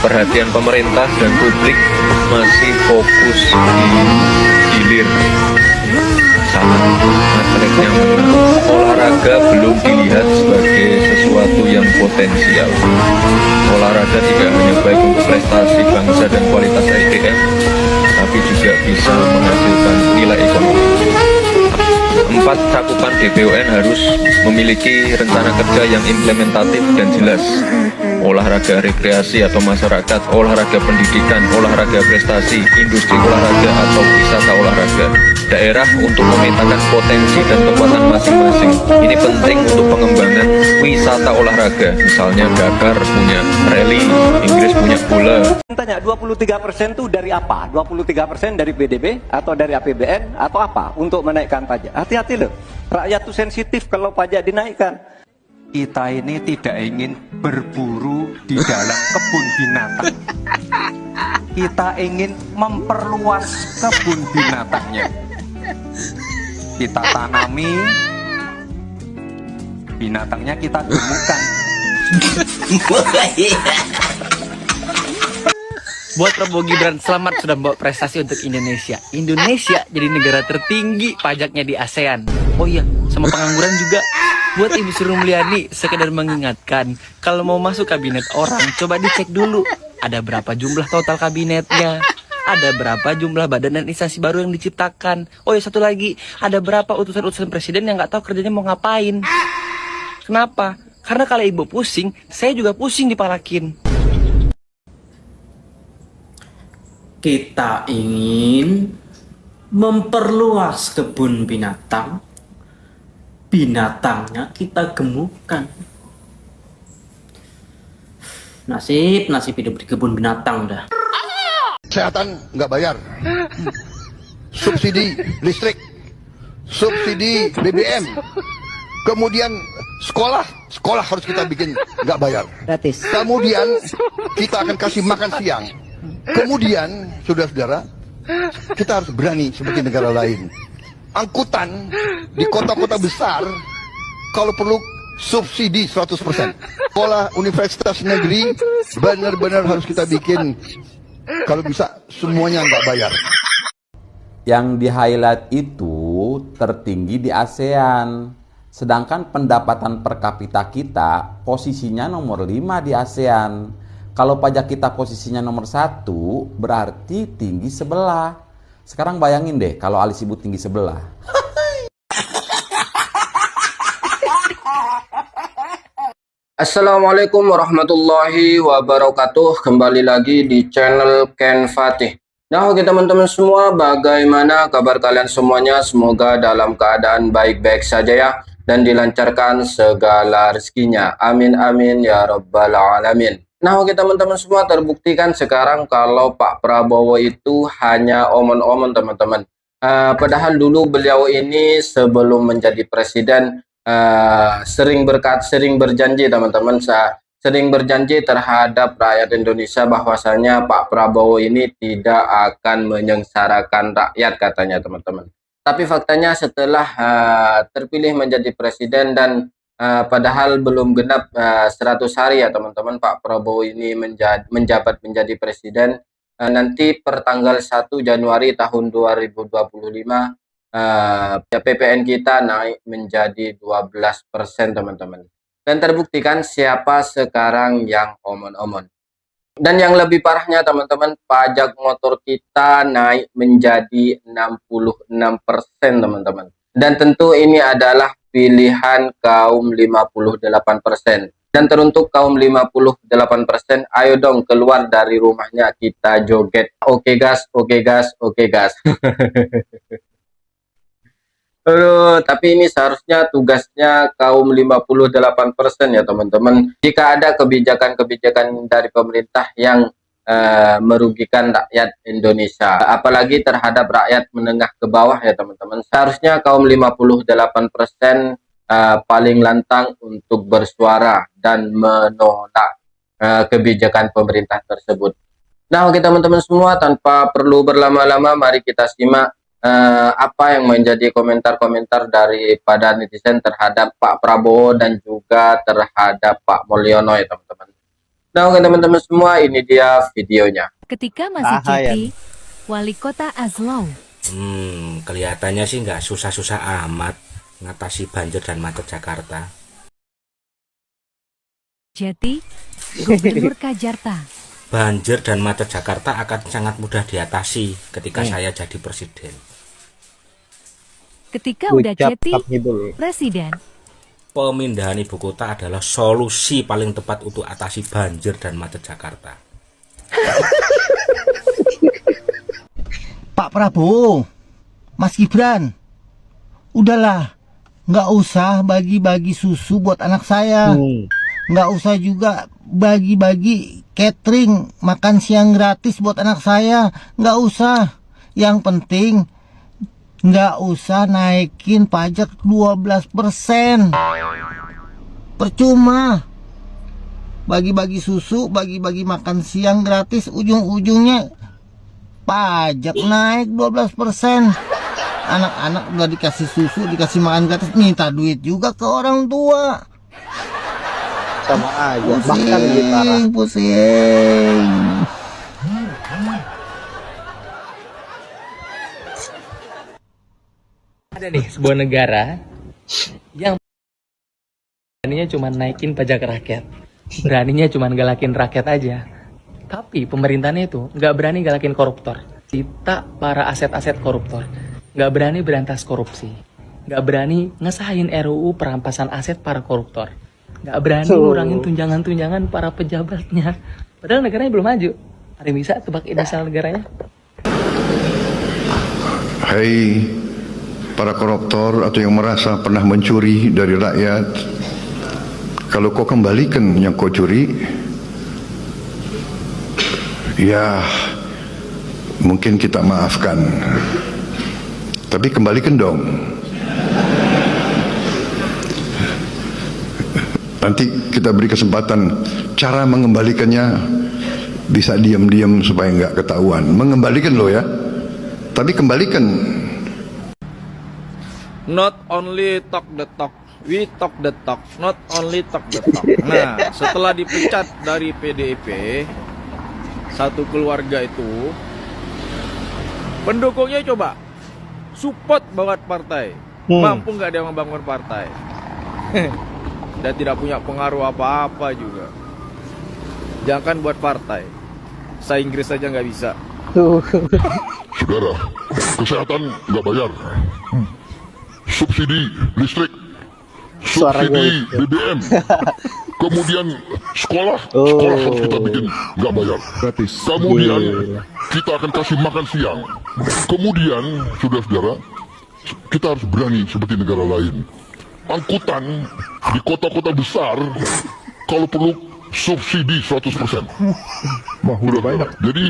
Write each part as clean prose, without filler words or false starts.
perhatian pemerintah dan publik masih fokus di hilir sangat masyarakatnya menang. Olahraga belum dilihat sebagai sesuatu yang potensial. Olahraga tidak hanya baik untuk prestasi bangsa dan kualitas SDM, tapi juga bisa menghasilkan nilai ekonomi. 4. Cakupan BPON harus memiliki rencana kerja yang implementatif dan jelas. Olahraga rekreasi atau masyarakat, olahraga pendidikan, olahraga prestasi, industri olahraga atau wisata olahraga. Daerah untuk memetakan potensi dan kekuatan masing-masing. Ini penting untuk pengembangan wisata olahraga. Misalnya Dakar punya rally, Inggris punya bola. Tanya 23% itu dari apa? 23% dari PDB atau dari APBN atau apa untuk menaikkan pajak? Hati-hati loh, rakyat itu sensitif kalau pajak dinaikkan. Kita ini tidak ingin berburu di dalam kebun binatang. Kita ingin memperluas kebun binatangnya. Kita tanami, binatangnya kita gemukkan. Buat Prabowo Gibran, selamat sudah membawa prestasi untuk Indonesia. Indonesia jadi negara tertinggi pajaknya di ASEAN. Oh iya, sama pengangguran juga. Buat Ibu Sri Mulyani, sekedar mengingatkan, kalau mau masuk kabinet orang, coba dicek dulu. Ada berapa jumlah total kabinetnya? Ada berapa jumlah badan dan instansi baru yang diciptakan? Oh ya, satu lagi, ada berapa utusan-utusan presiden yang nggak tahu kerjanya mau ngapain? Kenapa? Karena kalau Ibu pusing, saya juga pusing dipalakin. Kita ingin memperluas kebun binatang, binatangnya kita gemukkan. Nasib hidup di kebun binatang dah. Kesehatan nggak bayar, subsidi listrik, subsidi BBM, kemudian sekolah harus kita bikin nggak bayar, gratis. Kemudian kita akan kasih makan siang. Kemudian, saudara-saudara, kita harus berani seperti negara lain. Angkutan di kota-kota besar, kalau perlu subsidi 100%. Sekolah universitas negeri benar-benar harus kita bikin, kalau bisa semuanya nggak bayar. Yang di highlight itu tertinggi di ASEAN. Sedangkan pendapatan per kapita kita posisinya nomor 5 di ASEAN. Kalau pajak kita posisinya nomor 1, berarti tinggi sebelah. Sekarang bayangin deh kalau alis ibu tinggi sebelah. Assalamualaikum warahmatullahi wabarakatuh. Kembali lagi di channel Ken Fatih. Nah, oke teman-teman semua, bagaimana kabar kalian semuanya? Semoga dalam keadaan baik-baik saja ya, dan dilancarkan segala rezekinya. Amin amin ya rabbal alamin. Nah, oke teman-teman semua, terbuktikan sekarang kalau Pak Prabowo itu hanya omon-omon teman-teman. Padahal dulu beliau ini sebelum menjadi presiden sering berjanji teman-teman, sering berjanji terhadap rakyat Indonesia bahwasanya Pak Prabowo ini tidak akan menyengsarakan rakyat katanya teman-teman. Tapi faktanya setelah terpilih menjadi presiden dan padahal belum genap 100 hari ya teman-teman, Pak Prabowo ini menjabat menjadi presiden. Nanti per tanggal 1 Januari tahun 2025 PPN kita naik menjadi 12% teman-teman. Dan terbuktikan siapa sekarang yang omon-omon. Dan yang lebih parahnya teman-teman, pajak motor kita naik menjadi 66% teman-teman. Dan tentu ini adalah pilihan kaum 58%. Dan teruntuk kaum 58%, ayo dong keluar dari rumahnya, kita joget. Oke gas, oke gas, oke gas. Aduh, tapi ini seharusnya tugasnya kaum 58% ya teman-teman. Jika ada kebijakan-kebijakan dari pemerintah yang merugikan rakyat Indonesia, apalagi terhadap rakyat menengah ke bawah ya teman-teman, seharusnya kaum 58% paling lantang untuk bersuara dan menolak kebijakan pemerintah tersebut. Nah, oke teman-teman semua, tanpa perlu berlama-lama, mari kita simak apa yang menjadi komentar-komentar daripada netizen terhadap Pak Prabowo dan juga terhadap Pak Mulyono ya teman-teman. Nah oke teman-teman semua, ini dia videonya. Ketika masih cuti, Wali Kota Azlau. Kelihatannya sih nggak susah-susah amat ngatasi banjir dan macet Jakarta. Jati, Gubernur Kajarta. Banjir dan macet Jakarta akan sangat mudah diatasi ketika saya jadi presiden. Ketika udah Jati, Presiden. Pemindahan ibu kota adalah solusi paling tepat untuk atasi banjir dan macet Jakarta. Pak Prabowo, Mas Gibran, udahlah, nggak usah bagi-bagi susu buat anak saya, nggak usah juga bagi-bagi catering makan siang gratis buat anak saya, nggak usah. Yang penting nggak usah naikin pajak 12%. Percuma bagi-bagi susu, bagi-bagi makan siang gratis, ujung-ujungnya pajak naik 12%. Anak-anak udah dikasih susu, dikasih makan gratis, minta duit juga ke orang tua. Sama aja, pusing, pusing. Ada nih sebuah negara yang beraninya cuma naikin pajak rakyat, beraninya cuma galakin rakyat aja. Tapi pemerintahnya itu nggak berani galakin koruptor, kita para aset-aset koruptor, nggak berani berantas korupsi, nggak berani ngesahin RUU perampasan aset para koruptor, nggak berani ngurangin tunjangan-tunjangan para pejabatnya. Padahal negaranya belum maju. Ada yang bisa tebak inisial negaranya? Hai para koruptor atau yang merasa pernah mencuri dari rakyat, kalau kau kembalikan yang kau curi, ya mungkin kita maafkan, tapi kembalikan dong. Nanti kita beri kesempatan cara mengembalikannya, bisa diam-diam supaya nggak ketahuan. Mengembalikan loh ya, tapi kembalikan. Not only talk the talk, we talk the talk. Not only talk the talk. Nah, setelah dipecat dari PDIP, satu keluarga itu, pendukungnya coba support banget partai. Mampu nggak dia membangun partai? Dan tidak punya pengaruh apa-apa juga. Jangan buat partai, saya Inggris saja nggak bisa. Saudara, kesehatan nggak bayar, subsidi listrik, subsidi BBM, kemudian sekolah harus kita bikin nggak bayar, gratis. Kemudian kita akan kasih makan siang. Kemudian, saudara-saudara, kita harus berani seperti negara lain. Angkutan di kota-kota besar kalau perlu subsidi 100%. Udah banyak. Jadi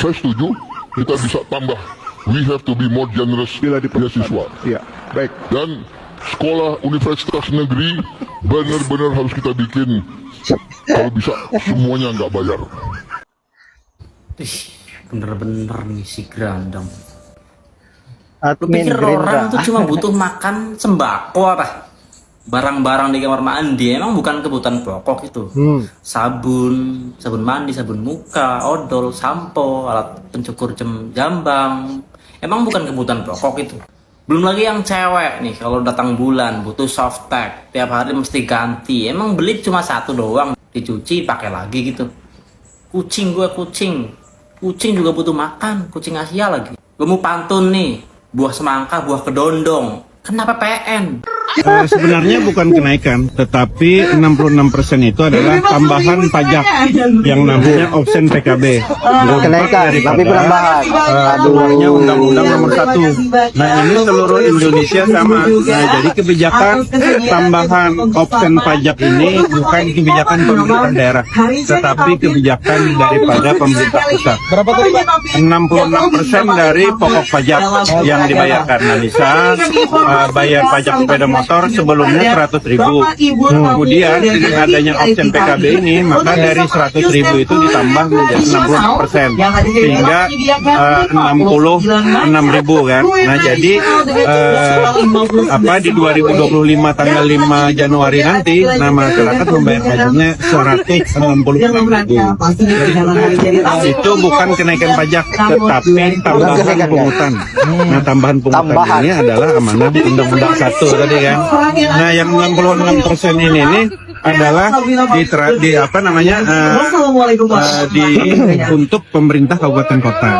saya setuju, kita bisa tambah. We have to be more generous beasiswa. Ya, baik. Dan sekolah universitas negeri benar-benar harus kita bikin, kalau bisa semuanya nggak bayar. Bener-bener nih si Grandang. Lu pikir orang tuh cuma butuh makan sembako apa? Barang-barang di kamar mandi emang bukan kebutuhan pokok itu. Sabun mandi, sabun muka, odol, sampo, alat pencukur jambang. Emang bukan kebutuhan pokok itu. Belum lagi yang cewek nih, kalau datang bulan butuh softtek, tiap hari mesti ganti. Emang beli cuma satu doang, dicuci pakai lagi gitu. Kucing juga butuh makan, kucing Asia lagi. Gue mau pantun nih, buah semangka, buah kedondong. Kenapa PN? Sebenarnya bukan kenaikan, tetapi 66% itu adalah tambahan pajak yang namanya option PKB. Kenaikan, tapi penambahan. Keluarnya Undang-Undang Nomor 1. Nah ini seluruh Indonesia sama. Nah jadi kebijakan tambahan option pajak ini bukan kebijakan pemerintah daerah, tetapi kebijakan daripada pemerintah pusat. Berapa tadi Pak? 66% dari pokok pajak yang dibayarkan. Nah bisa bayar pajak sepeda motor motor sebelumnya 100.000. Kemudian dengan adanya option PKB ini, maka dari 100.000 itu ditambah menjadi 60%, sehingga 66.000 kan. Nah jadi di 2025 tanggal 5 Januari nanti, nah masyarakat membayar pajaknya 160.000. Itu bukan kenaikan pajak, tetapi tambahan pungutan. Nah tambahan pungutan ini adalah amanah Undang-Undang 1 tadi kan. Nah yang 66% ini nih adalah untuk pemerintah kabupaten kota.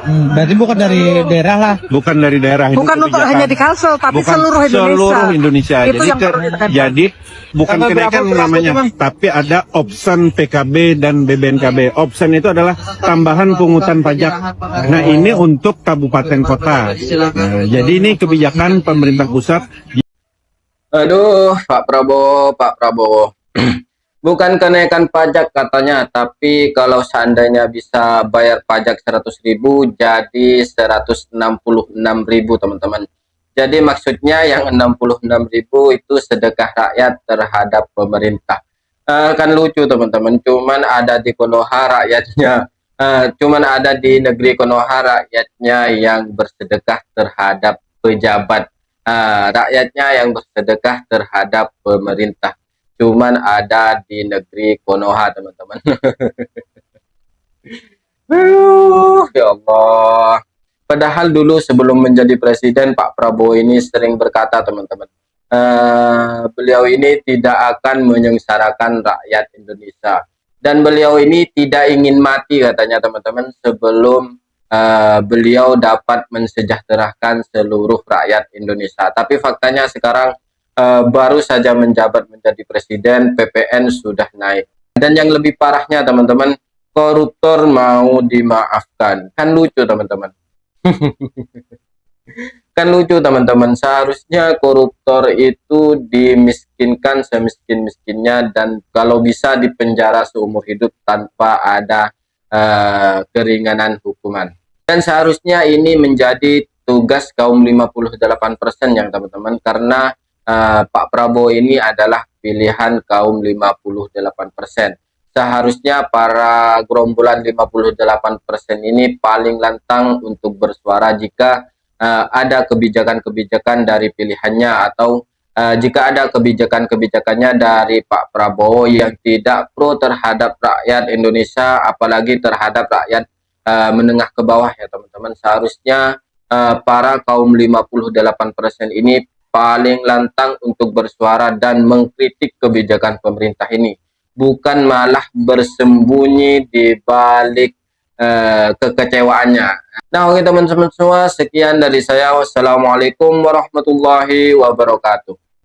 Berarti bukan dari daerah lah. Bukan dari daerah. Bukan untuk hanya di Kalsel, tapi seluruh Indonesia. Seluruh Indonesia. Itu Jadi bukan kenaikan namanya, tapi ada option PKB dan BBNKB. Option itu adalah tambahan pungutan pajak. Nah ini untuk kabupaten kota. Nah, jadi ini kebijakan pemerintah pusat. Aduh, Pak Prabowo. Bukan kenaikan pajak katanya, tapi kalau seandainya bisa bayar pajak 100.000 jadi 166.000 teman-teman. Jadi maksudnya yang 66.000 itu sedekah rakyat terhadap pemerintah. Kan lucu teman-teman, cuman ada di Konoha rakyatnya, cuman ada di negeri Konoha rakyatnya yang bersedekah terhadap pejabat, rakyatnya yang bersedekah terhadap pemerintah. Cuman ada di negeri Konoha teman-teman. Ya Allah. Padahal dulu sebelum menjadi presiden, Pak Prabowo ini sering berkata teman-teman, beliau ini tidak akan menyengsarakan rakyat Indonesia, dan beliau ini tidak ingin mati katanya teman-teman sebelum beliau dapat mensejahterakan seluruh rakyat Indonesia. Tapi faktanya sekarang baru saja menjabat menjadi presiden, PPN sudah naik. Dan yang lebih parahnya teman-teman, koruptor mau dimaafkan. Kan lucu teman-teman. Kan lucu teman-teman, seharusnya koruptor itu dimiskinkan semiskin-miskinnya dan kalau bisa dipenjara seumur hidup tanpa ada keringanan hukuman. Dan seharusnya ini menjadi tugas kaum 58% yang teman-teman, karena Pak Prabowo ini adalah pilihan kaum 58%. Seharusnya para gerombolan 58% ini paling lantang untuk bersuara jika ada kebijakan-kebijakan dari pilihannya, atau jika ada kebijakan-kebijakannya dari Pak Prabowo yang tidak pro terhadap rakyat Indonesia, apalagi terhadap rakyat menengah ke bawah ya teman-teman. Seharusnya para kaum 58% ini paling lantang untuk bersuara dan mengkritik kebijakan pemerintah ini, bukan malah bersembunyi di balik kekecewaannya. Nah oke teman-teman semua, sekian dari saya. Wassalamualaikum warahmatullahi wabarakatuh.